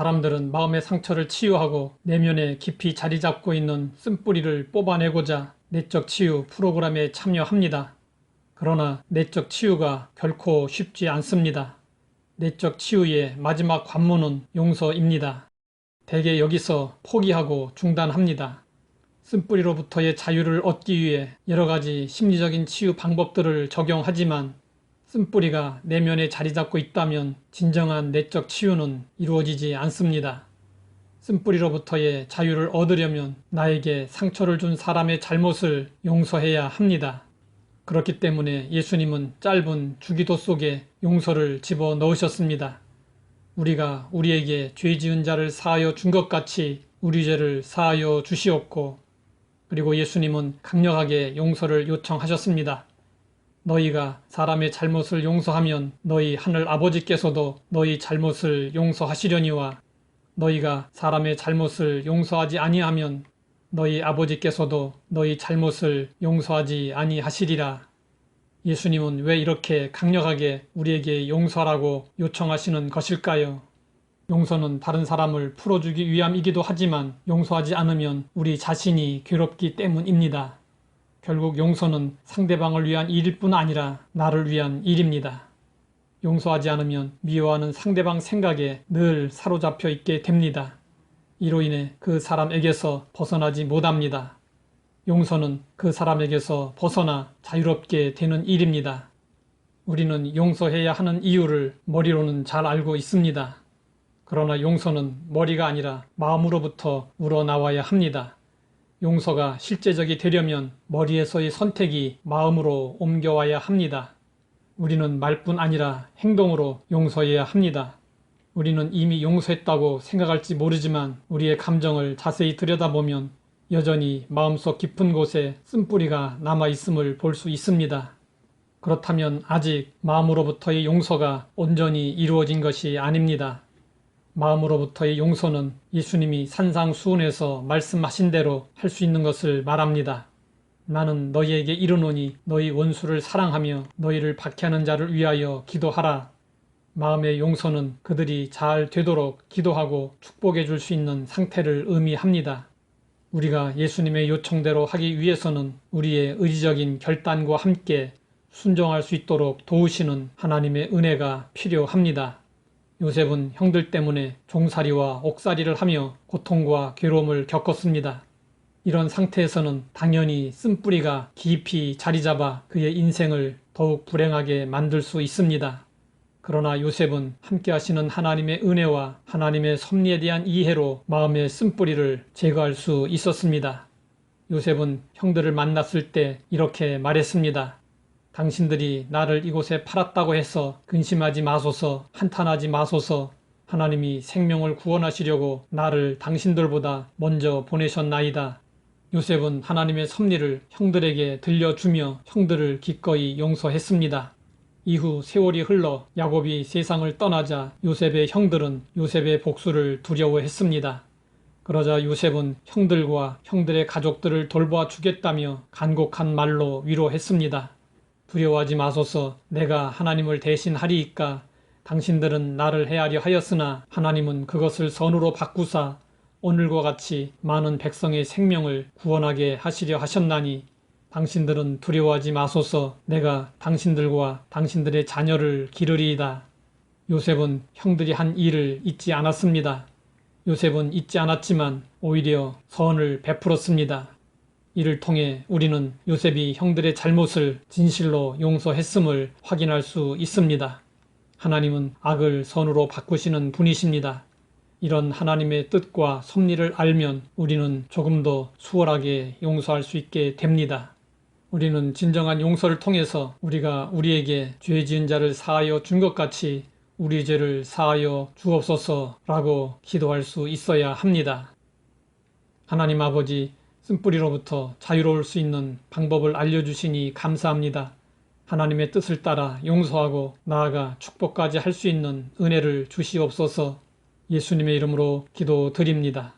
사람들은 마음의 상처를 치유하고 내면에 깊이 자리 잡고 있는 쓴뿌리를 뽑아내고자 내적 치유 프로그램에 참여합니다. 그러나 내적 치유가 결코 쉽지 않습니다. 내적 치유의 마지막 관문은 용서입니다. 대개 여기서 포기하고 중단합니다. 쓴뿌리로부터의 자유를 얻기 위해 여러 가지 심리적인 치유 방법들을 적용하지만 쓴뿌리가 내면에 자리 잡고 있다면 진정한 내적 치유는 이루어지지 않습니다. 쓴뿌리로부터의 자유를 얻으려면 나에게 상처를 준 사람의 잘못을 용서해야 합니다. 그렇기 때문에 예수님은 짧은 주기도 속에 용서를 집어넣으셨습니다. 우리가 우리에게 죄 지은 자를 사하여 준 것 같이 우리 죄를 사하여 주시옵고, 그리고 예수님은 강력하게 용서를 요청하셨습니다. 너희가 사람의 잘못을 용서하면 너희 하늘 아버지께서도 너희 잘못을 용서하시려니와 너희가 사람의 잘못을 용서하지 아니하면 너희 아버지께서도 너희 잘못을 용서하지 아니하시리라. 예수님은 왜 이렇게 강력하게 우리에게 용서하라고 요청하시는 것일까요? 용서는 다른 사람을 풀어주기 위함이기도 하지만 용서하지 않으면 우리 자신이 괴롭기 때문입니다. 결국 용서는 상대방을 위한 일일 뿐 아니라 나를 위한 일입니다. 용서하지 않으면 미워하는 상대방 생각에 늘 사로잡혀 있게 됩니다. 이로 인해 그 사람에게서 벗어나지 못합니다. 용서는 그 사람에게서 벗어나 자유롭게 되는 일입니다. 우리는 용서해야 하는 이유를 머리로는 잘 알고 있습니다. 그러나 용서는 머리가 아니라 마음으로부터 우러나와야 합니다. 용서가 실제적이 되려면 머리에서의 선택이 마음으로 옮겨와야 합니다. 우리는 말뿐 아니라 행동으로 용서해야 합니다. 우리는 이미 용서했다고 생각할지 모르지만 우리의 감정을 자세히 들여다보면 여전히 마음속 깊은 곳에 쓴뿌리가 남아있음을 볼 수 있습니다. 그렇다면 아직 마음으로부터의 용서가 온전히 이루어진 것이 아닙니다. 마음으로부터의 용서는 예수님이 산상수훈에서 말씀하신 대로 할 수 있는 것을 말합니다. 나는 너희에게 이르노니 너희 원수를 사랑하며 너희를 박해하는 자를 위하여 기도하라. 마음의 용서는 그들이 잘 되도록 기도하고 축복해 줄 수 있는 상태를 의미합니다. 우리가 예수님의 요청대로 하기 위해서는 우리의 의지적인 결단과 함께 순종할 수 있도록 도우시는 하나님의 은혜가 필요합니다. 요셉은 형들 때문에 종살이와 옥살이를 하며 고통과 괴로움을 겪었습니다. 이런 상태에서는 당연히 쓴뿌리가 깊이 자리 잡아 그의 인생을 더욱 불행하게 만들 수 있습니다. 그러나 요셉은 함께 하시는 하나님의 은혜와 하나님의 섭리에 대한 이해로 마음의 쓴뿌리를 제거할 수 있었습니다. 요셉은 형들을 만났을 때 이렇게 말했습니다. 당신들이 나를 이곳에 팔았다고 해서 근심하지 마소서, 한탄하지 마소서. 하나님이 생명을 구원하시려고 나를 당신들보다 먼저 보내셨나이다. 요셉은 하나님의 섭리를 형들에게 들려주며 형들을 기꺼이 용서했습니다. 이후 세월이 흘러 야곱이 세상을 떠나자 요셉의 형들은 요셉의 복수를 두려워했습니다. 그러자 요셉은 형들과 형들의 가족들을 돌보아 주겠다며 간곡한 말로 위로했습니다. 두려워하지 마소서. 내가 하나님을 대신하리이까. 당신들은 나를 해하려 하였으나 하나님은 그것을 선으로 바꾸사 오늘과 같이 많은 백성의 생명을 구원하게 하시려 하셨나니 당신들은 두려워하지 마소서. 내가 당신들과 당신들의 자녀를 기르리이다. 요셉은 형들이 한 일을 잊지 않았습니다. 요셉은 잊지 않았지만 오히려 선을 베풀었습니다. 이를 통해 우리는 요셉이 형들의 잘못을 진실로 용서했음을 확인할 수 있습니다. 하나님은 악을 선으로 바꾸시는 분이십니다. 이런 하나님의 뜻과 섭리를 알면 우리는 조금 더 수월하게 용서할 수 있게 됩니다. 우리는 진정한 용서를 통해서 우리가 우리에게 죄 지은 자를 사하여 준 것 같이 우리 죄를 사하여 주옵소서라고 기도할 수 있어야 합니다. 하나님 아버지, 쓴뿌리로부터 자유로울 수 있는 방법을 알려주시니 감사합니다. 하나님의 뜻을 따라 용서하고 나아가 축복까지 할 수 있는 은혜를 주시옵소서. 예수님의 이름으로 기도드립니다.